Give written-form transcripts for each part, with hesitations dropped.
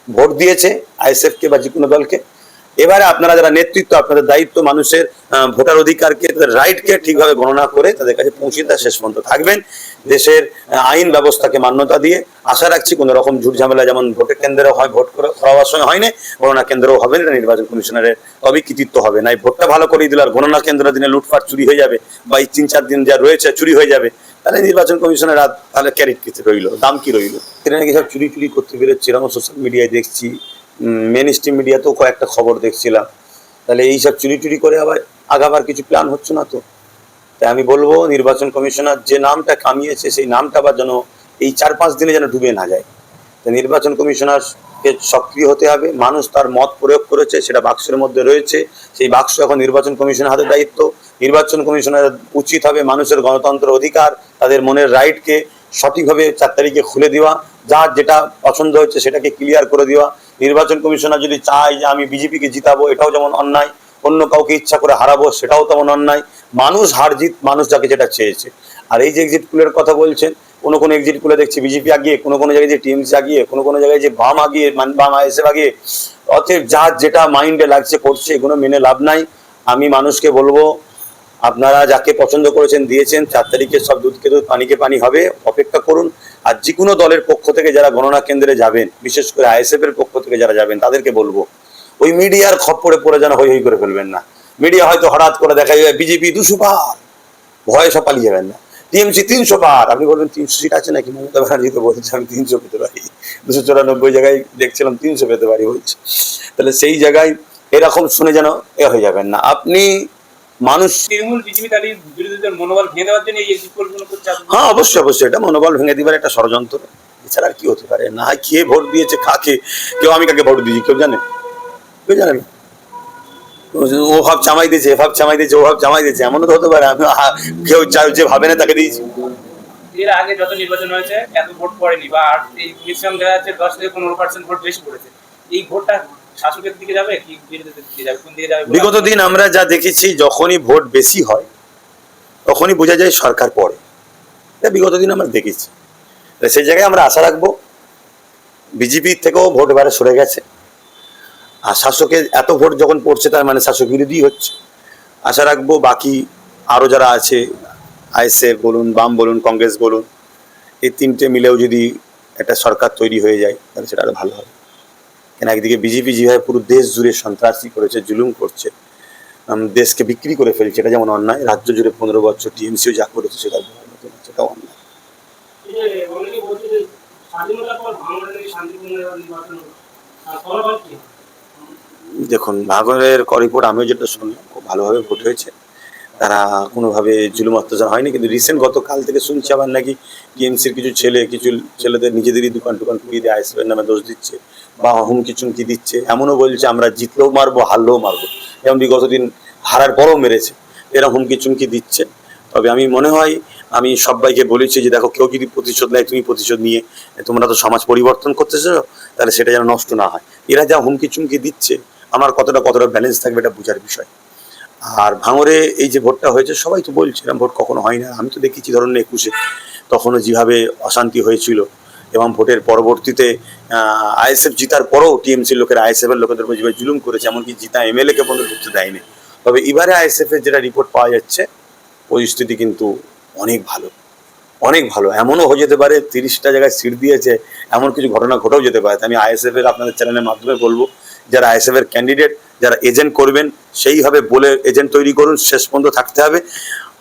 Vote দিয়েছে ISF কে বা যে কোনো দলকে। এবারে আপনারা যারা নেতৃত্ব, আপনাদের দায়িত্ব মানুষের ভোটার অধিকারকে, তাদের রাইটকে ঠিকভাবে গণনা করে তাদের কাছে পৌঁছে দেওয়া শেষ পর্যন্ত থাকবেন। দেশের আইন ব্যবস্থাকে মান্যতা দিয়ে আশা রাখছি কোনো রকম ঝুট ঝামেলা যেমন ভোটের কেন্দ্রে হয়, ভোট হওয়ার সময় হয়নি, গণনা কেন্দ্রও হবে না, নির্বাচন কমিশনারের তবেই কৃতিত্ব হবে। না ভোটটা ভালো করে দিল আর গণনা কেন্দ্র দিনে লুটপাট চুরি হয়ে যাবে, বা এই 3-4 দিন যা রয়েছে চুরি হয়ে যাবে, তাহলে নির্বাচন কমিশনের তাহলে ক্যারিট কিছু রইলো, দাম কি রইলো? এটা নাকি সব চুরি চুরি করতে বেরোচ্ছে, এরকম সোশ্যাল মিডিয়ায় দেখছি, মেন স্ট্রিম মিডিয়াতেও কয়েকটা খবর দেখছিলাম। তাহলে এইসব চুরি চুরি করে আবার আগাবার কিছু প্ল্যান হচ্ছে না তো? তাই আমি বলবো নির্বাচন কমিশনার যে নামটা কামিয়েছে সেই নামটা আবার যেন এই 4-5 দিনে যেন ডুবে না যায়। তাই নির্বাচন কমিশনারকে সক্রিয় হতে হবে। মানুষ তার মত প্রয়োগ করেছে, সেটা বাক্সের মধ্যে রয়েছে, সেই বাক্স এখন নির্বাচন কমিশনের হাতে দায়িত্ব। নির্বাচন কমিশনের উচিত হবে মানুষের গণতন্ত্র অধিকার, তাদের মনের রাইটকে সঠিকভাবে 4 তারিখে খুলে দেওয়া, যার যেটা পছন্দ হচ্ছে সেটাকে ক্লিয়ার করে দেওয়া। নির্বাচন কমিশনার যদি চায় যে আমি বিজেপিকে জিতাবো, এটাও যেমন অন্যায়, অন্য কাউকে ইচ্ছা করে হারাবো সেটাও তেমন অন্যায়। মানুষ হার জিত, মানুষ যাকে যেটা চেয়েছে। আর এই যে এক্সিট পোলের কথা বলছেন, কোনো কোনো এক্সিট পোলে দেখছি বিজেপি আগিয়ে, কোনো কোনো জায়গায় যে টিএমসি আগিয়ে, কোনো কোনো জায়গায় যে বাম আগিয়ে, বাম আইএসএফ আগিয়ে। অতএব যার যেটা মাইন্ডে লাগছে করছে, এগুলো মেনে লাভ নাই। আমি মানুষকে বলবো আপনারা যাকে পছন্দ করেছেন দিয়েছেন, 4 তারিখে সব দুধকে দুধ পানিকে পানি হবে, অপেক্ষা করুন। আর যে কোনো দলের পক্ষ থেকে যারা গণনা কেন্দ্রে যাবেন, বিশেষ করে আইএসএফ এর পক্ষ থেকে যারা যাবেন, তাদেরকে বলবো ওই মিডিয়ার খপ্পরে পড়ে যেন হই হই করে ফেলবেন না। মিডিয়া হয়তো হঠাৎ করে দেখা যাবে বিজেপি 200 পার, ভয়ে সব পালিয়ে যাবেন না। টিএমসি 300 পার, আপনি বলবেন 300 সিট আছে নাকি? মমতা ব্যানার্জি তো বলছে আমি 300 পেতে পারি, 294 জায়গায় দেখছিলাম 300 পেতে পারি বলছে। তাহলে সেই জায়গায় এরকম শুনে যেন হয়ে যাবেন না। আপনি মানুষ তৃণমূল বিজেপি তাদের বিরোধীদের মনোবল ভেঙে দেওয়ার জন্য এই এক্সিট পোলগুলো করছে। হ্যাঁ অবশ্যই অবশ্যই, এটা মনোবল ভেঙে দিবার একটা ষড়যন্ত্র, এছাড়া আর কি হতে পারে? না কে ভোট দিয়েছে কাকে, কেউ আমি কাকে ভোট দিয়েছি কেউ জানে? কেউ জানে? ও ভাব চামাই দিয়েছে, এ ভাব চামাই দিয়েছে, ও ভাব চামাই দিয়েছে, এমনও তো হতে পারে আমি কেউ যে ভাবে না তাকে দিয়েছি। এর আগে যত নির্বাচন হয়েছে এত ভোট পড়েনি, বা এই মিশ্রম দেখা যাচ্ছে 10-15% ভোট বেশি পড়েছে। এই ভোটটা শাসকের দিকে যাবে কি বিরোধীদের দিকে যাবে, কোন দিকে যাবে? বিগত দিন আমরা যা দেখেছি, যখনই ভোট বেশি হয় তখনই বোঝা যায় সরকার পড়ে, এটা বিগত দিন আমরা দেখেছি। সেই জায়গায় আমরা আশা রাখবো বিজেপি থেকেও ভোট এবারে সরে গেছে, আর শাসকের এত ভোট যখন পড়ছে তার মানে শাসক বিরোধী হচ্ছে। আশা রাখবো বাকি আরো যারা আছে, আইএসএফ বলুন, বাম বলুন, কংগ্রেস বলুন, এই 3টে মিলেও যদি একটা সরকার তৈরি হয়ে যায় তাহলে সেটা আরো ভালো হবে। কেন একদিকে বিজেপি যেভাবে পুরো দেশ জুড়ে সন্ত্রাসী করেছে, জুলুম করছে, দেশকে বিক্রি করে ফেলছে, এটা যেমন অন্যায়। রাজ্য জুড়ে 15 বছর টিএমসিও যা করেছে সেটাও অন্যায়। দেখুন ভাঙনের রিপোর্ট আমিও যেটা শুনলাম, খুব ভালোভাবে ভোট হয়েছে, তারা কোনোভাবে জুলুম অত্যাচার হয়নি। কিন্তু রিসেন্ট গতকাল থেকে শুনছি আবার নাকি টিএমসির কিছু ছেলেদের নিজেদেরই দোকান পুড়িয়ে দিয়ে আইএসএফের নামে দোষ দিচ্ছে বা হুমকি চুমকি দিচ্ছে, এমনও বলছে আমরা জিতলেও মারবো, হারলেও মারবো। যেমন বিগত দিন হারার পরও মেরেছে, এরা হুমকি চুমকি দিচ্ছে। তবে আমি মনে হয় আমি সবাইকে বলেছি যে দেখো, কেউ যদি প্রতিশোধ নেয় তুমি প্রতিশোধ নিয়ে, তোমরা তো সমাজ পরিবর্তন করতেছো, তাহলে সেটা যেন নষ্ট না হয়। এরা যা হুমকি চুমকি দিচ্ছে, আমার কতটা ব্যালেন্স থাকবে এটা বোঝার বিষয়। আর ভাঙরে এই যে ভোটটা হয়েছে, সবাই তো বলছে এরকম ভোট কখনো হয় না। আমি তো দেখেছি ধরুন 21-এ তখনও যেভাবে অশান্তি হয়েছিল, এবং ভোটের পরবর্তীতে আইএসএফ জিতার পরেও টিএমসির লোকেরা আইএসএফ এর লোকেদের উপর যেভাবে জুলুম করেছে, এমনকি জিতা এমএলএ কে পর্যন্ত ঢুকতে দেয়নি। তবে এবারে আইএসএফ এর যেটা রিপোর্ট পাওয়া যাচ্ছে, পরিস্থিতি কিন্তু অনেক ভালো, অনেক ভালো। এমনও হয়ে যেতে পারে 30টা জায়গায় সিট দিয়েছে, এমন কিছু ঘটনা ঘটেও যেতে পারে। আমি আইএসএফ এর আপনাদের চ্যানেলের মাধ্যমে বলবো, যারা আইএসএফ এর ক্যান্ডিডেট, যারা এজেন্ট করবেন, সেইভাবে বলে এজেন্ট তৈরি করুন, শেষ পর্যন্ত থাকতে হবে।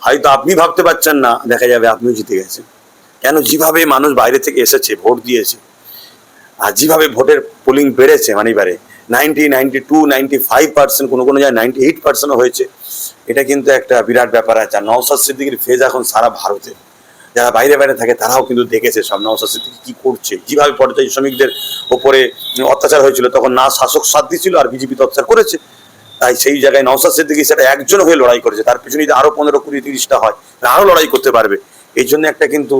হয়তো আপনি ভাবতে পারছেন না, দেখা যাবে আপনিও জিতে গেছেন। কেন? যেভাবে মানুষ বাইরে থেকে এসেছে, ভোট দিয়েছে, আর যেভাবে ভোটের পোলিং বেড়েছে, মানে এবারে 90, 92, 95%, কোনো কোনো জায়গায় 98%ও হয়েছে। এটা কিন্তু একটা বিরাট ব্যাপার আছে। আর নওশাদ সিদ্দিকীর ফেজ এখন সারা ভারতে, যারা বাইরে বাইরে থাকে তারাও কিন্তু দেখেছে সব নওশাদ সিদ্দিকী কি করছে। যেভাবে পর্যায়ী শ্রমিকদের ওপরে অত্যাচার হয়েছিল, তখন না শাসক সাথ দিয়েছিল আর বিজেপি অত্যাচার করেছে। তাই সেই জায়গায় নওশাদ সিদ্দিকী সেটা একজন হয়ে লড়াই করেছে, তার পিছনে যদি আরো 15, 20, 30টা হয়, আরো লড়াই করতে পারবে। এই জন্য একটা কিন্তু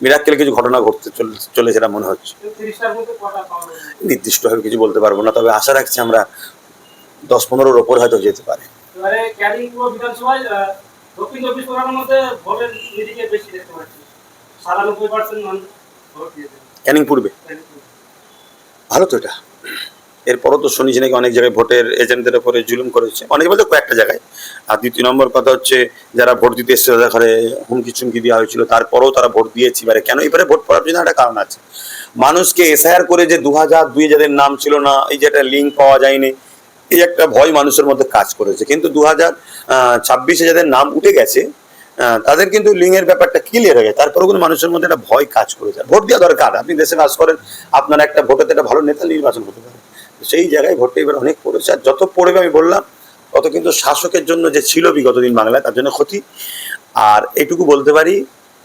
মিরাক্কেল কিছু ঘটনা ঘটতে চলে সেটা মনে হচ্ছে। নির্দিষ্টভাবে কিছু বলতে পারবো না, তবে আশা রাখছি আমরা 10-15-এর ওপর হয়তো যেতে পারে। দক্ষিণ 24 পরগনার মধ্যে ভোটের দিকে বেশি দেখতে পাচ্ছি, 97% মানুষ ভোট দিয়েছে। ক্যানিং পূর্বে ভালো তো এটা। এরপরও তো শুনেছি নাকি অনেক জায়গায় ভোটের এজেন্টদের উপরে জুলুম করেছে, অনেকে বলতে কয়েকটা জায়গায়। আর দ্বিতীয় নম্বর কথা হচ্ছে, যারা ভোট দিতে এসছে তাদের ঘরে হুমকি চুমকি দেওয়া হয়েছিল, তারপরেও তারা ভোট দিয়েছে। এবারে কেন এবারে ভোট পড়ার জন্য একটা কারণ আছে। মানুষকে এসআইআর করে যে 2002 যাদের নাম ছিল না, এই যে একটা লিঙ্ক পাওয়া যায়নি, এই একটা ভয় মানুষের মধ্যে কাজ করেছে। কিন্তু 2026 যাদের নাম উঠে গেছে, তাদের কিন্তু লিঙ্কের ব্যাপারটা ক্লিয়ার হয়ে গেছে। তারপরেও কিন্তু মানুষের মধ্যে একটা ভয় কাজ করেছে। ভোট দেওয়া দরকার, আপনি দেশে বাস করেন, আপনার একটা ভোটেতে একটা ভালো নেতা নির্বাচন হতে পারে। সেই জায়গায় ভোটটা এবার অনেক পড়েছে। আর যত পড়বে আমি বললাম তত কিন্তু শাসকের জন্য যে ছিল বিগত দিন বাংলায়, তার জন্য ক্ষতি। আর এটুকু বলতে পারি,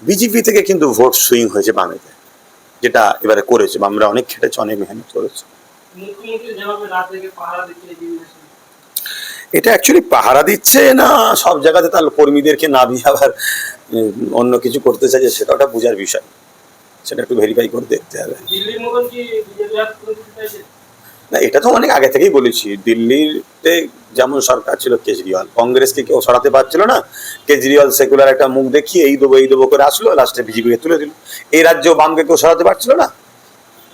বিজেপি থেকে কিন্তু ভোট সুইং হয়েছে বামেতে, যেটা এবারে করেছে। বামরা অনেক খেটেছে, অনেক মেহনত করেছে। মুখ্যমন্ত্রী যেভাবে রাত থেকে পাহারা দিচ্ছে এই জিনিস, এটা অ্যাকচুয়ালি পাহারা দিচ্ছে না সব জায়গাতে, তার কর্মীদেরকে না দিয়ে আবার অন্য কিছু করতে চাইছে, সেটা ওটা বোঝার বিষয়। সেটা একটু ভেরিফাই করে দেখতে হবে। দিল্লির মতন কি বিজেপি হাত করে দিতে চাইছে? না, এটা তো অনেক আগে থেকেই বলেছি। দিল্লিতে যেমন সরকার ছিল কেজরিওয়াল, কংগ্রেসকে কেউ সরাতে পারছিল না। কেজরিওয়াল সেকুলার একটা মুখ দেখিয়ে এই দেবো করে আসলো, লাস্টে বিজেপিকে তুলে দিল। এই রাজ্যেও বামকে কেউ সরাতে পারছিল না,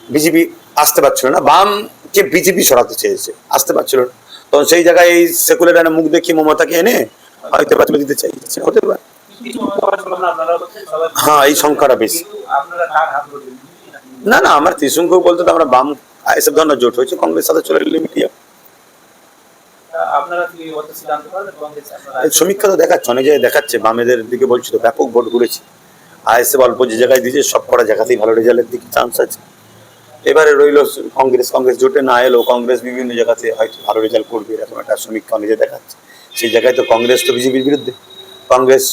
বিজেপি আসতে পারছিল না। বামকে বিজেপি সরাতে চেয়েছে, আসতে পারছিল না। তখন সেই জায়গায় এই সেকুলার একটা মুখ দেখিয়ে মমতাকে এনে হয়তো বা তুলে দিতে চাইছে, হতে পারে। কিছু আপনারা বলছেন সবাই, হ্যাঁ, এই সংখ্যাটা বেশি। কিন্তু আপনারা কার হাত ধরবেন? না না, আমার ত্রিশঙ্কু বলতে তো আমরা বাম এসব ধরনের জোট হয়েছে, কংগ্রেস সাথে চলে গেলে মিডিয়া। আপনারা কি অত সিদ্ধান্ত পারবেন কংগ্রেস? আপনারা এই সমীক্ষা তো দেখাচ্ছে, অনেক জায়গায় দেখাচ্ছে, বামেদের দিকে বলছি তো ব্যাপক ভোট ঘুরেছে। আইএসএফ অল্প যে জায়গায় দিয়েছে সব কটা জায়গাতেই ভালো রেজাল্টের দিকে চান্স আছে। এবারে রইল কংগ্রেস জোটে না এলেও কংগ্রেস বিভিন্ন জায়গাতে হয়তো ভালো রেজাল্ট করবে, এরকম একটা সমীক্ষা নিজে দেখাচ্ছে। সেই জায়গায় তো কংগ্রেস তো বিজেপির বিরুদ্ধে, কংগ্রেস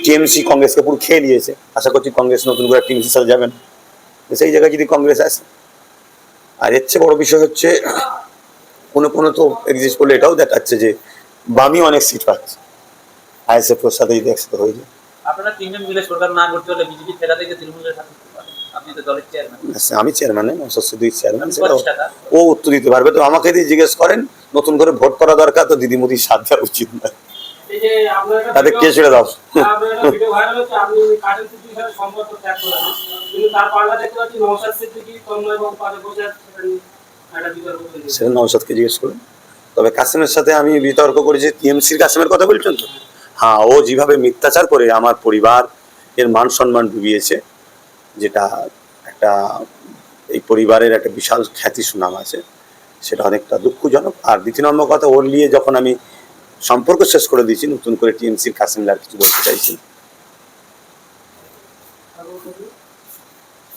টিএমসি কংগ্রেসকে পুরো খেয়ে নিয়েছে। আশা করছি কংগ্রেস নতুন করে টিএমসির সাথে যাবেন, সেই জায়গায় যদি কংগ্রেস আসে। আর এর চেয়ে বড় বিষয় হচ্ছে, কোনো তো এক্সিস্ট করলে এটাও দেখাচ্ছে যে বামই অনেক সিট পাচ্ছে আইএসএফ এর সাথে যদি একসাথে হয়ে যায়। আপনারা তিনজন মিলে সরকার না করতে হলে বিজেপি ফেরা থেকে তৃণমূলের সাথে করতে পারেন। আপনি তো দলের চেয়ারম্যান। আমি চেয়ারম্যান, দুই চেয়ারম্যান, পঞ্চাশ টাকা। ও উত্তর দিতে পারবে। তো আমাকে যদি জিজ্ঞেস করেন নতুন করে ভোট করা দরকার, তো দিদি মোদির সাথ দেওয়া উচিত না, এই যে আপনার একটা তাদের কে ছেড়ে দাও। আপনার একটা ভিডিও ভাইরাল হচ্ছে, আপনি কাজের সিদ্দিকীর সাথে সম্পর্ক ত্যাগ করেন, কিন্তু তার পাল্লা দেখতে পাচ্ছি নওশাদ সিদ্দিকী, তন্ময় এবং পাশে বসে আছে, সেটা নিয়ে একটা বিতর্ক তৈরি হয়েছে। সেটা নওশাদকে জিজ্ঞেস করুন। তবে কাসেমের সাথে আমি বিতর্ক করেছি, টিএমসির কাসেমের কথা বলছেন তো। হ্যাঁ, ও যেভাবে মিথ্যাচার করে আমার পরিবার এর মান সম্মান ডুবিয়েছে, যেটা একটা এই পরিবারের একটা বিশাল খ্যাতি সুনাম আছে, সেটা অনেকটা দুঃখজনক। আর দ্বিতীয় নম্বর কথা, ওর নিয়ে যখন আমি সম্পর্ক শেষ করে দিয়েছি, নতুন করে টিএমসির কাসেমকে আর কিছু বলতে চাইছি না।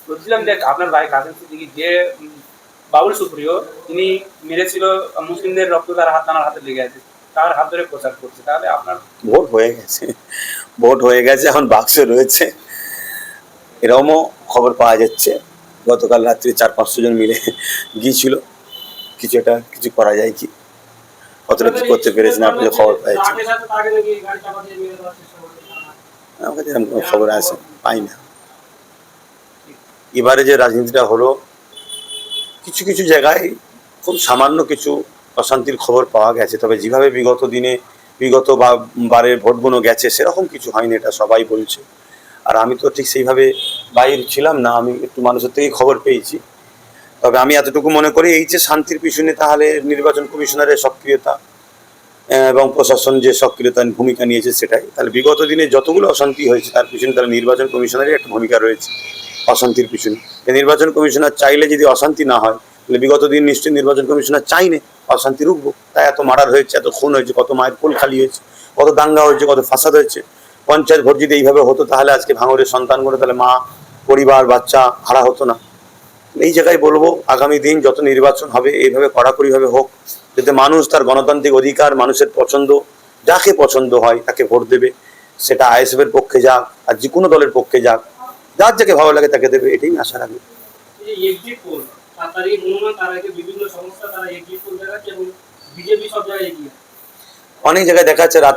বলছিলাম যে আপনার ভাই কাসেম সিদ্দিকী যে বাবুল সুপ্রিয়, তিনি মেরেছিল মুসলিমদের রক্ত তার হাতে লেগে আছে, তার হাত ধরে প্রচার করছে, তাহলে আপনার ভোট হয়ে গেছে, ভোট হয়ে গেছে, এখন বাক্সে রয়েছে। এরকমও খবর পাওয়া যাচ্ছে, গতকাল রাত্রি 400-500 জন মিলে গিয়েছিল। কিছু করা যায় কি, কতটা কি করতে পেরেছেন আপনি যে খবর পেয়েছেন? ট্রাকের সাথে তাকে নাকি গাড়ি চাপা দিয়ে মেরে দেওয়ার চেষ্টা করছে। আমার কাছে এরকম কোনো খবর আছে, পাই না। এবারে যে রাজনীতিটা হলো, কিছু জায়গায় খুব সামান্য কিছু অশান্তির খবর পাওয়া গেছে। তবে যেভাবে বিগত বারের ভোটগুলো গেছে, সেরকম কিছু হয়নি, এটা সবাই বলছে। আর আমি তো ঠিক সেইভাবে বাইরে ছিলাম না, আমি একটু মানুষের থেকেই খবর পেয়েছি। তবে আমি এতটুকু মনে করি, এই যে শান্তির পিছনে তাহলে নির্বাচন কমিশনারের সক্রিয়তা এবং প্রশাসন যে সক্রিয়তা ভূমিকা নিয়েছে, সেটাই তাহলে বিগত দিনে যতগুলো অশান্তি হয়েছে তার পিছনে তাহলে নির্বাচন কমিশনারের একটা ভূমিকা রয়েছে অশান্তির পিছনে। নির্বাচন কমিশনার চাইলে যদি অশান্তি না হয়, তাহলে বিগত দিন নিশ্চয়ই নির্বাচন কমিশনার চাইনে অশান্তি রুখবো। তাই এত মার্ডার হয়েছে, এত খুন হয়েছে, কত মায়ের কোল খালি হয়েছে, কত দাঙ্গা হয়েছে, কত ফাসাদ হয়েছে। পঞ্চায়েত ভোট যদি এইভাবে হতো, তাহলে আজকে ভাঙড়ের সন্তানগুলো, তাহলে মা, পরিবার, বাচ্চা হারা হতো না। এই জায়গায় বলবো, আগামী দিন যত নির্বাচন হবে এইভাবে কড়াকড়িভাবে হোক, যাতে মানুষ তার গণতান্ত্রিক অধিকার, মানুষের পছন্দ, যাকে পছন্দ হয় তাকে ভোট দেবে। সেটা আইএসএফ এর পক্ষে যাক আর যে কোনো দলের পক্ষে যাক, যাকে ভালো লাগে তাকে দেবে, এটাই আশা রাখবে। এই এক্সিট পোল 7 তারিখ অনুমান, তার আগে বিভিন্ন সংস্থা তারা এক্সিট পোল দেখাচ্ছে এবং বিজেপি সব জায়গায় এগিয়ে। অনেক জায়গায় দেখা যাচ্ছে রাত্রি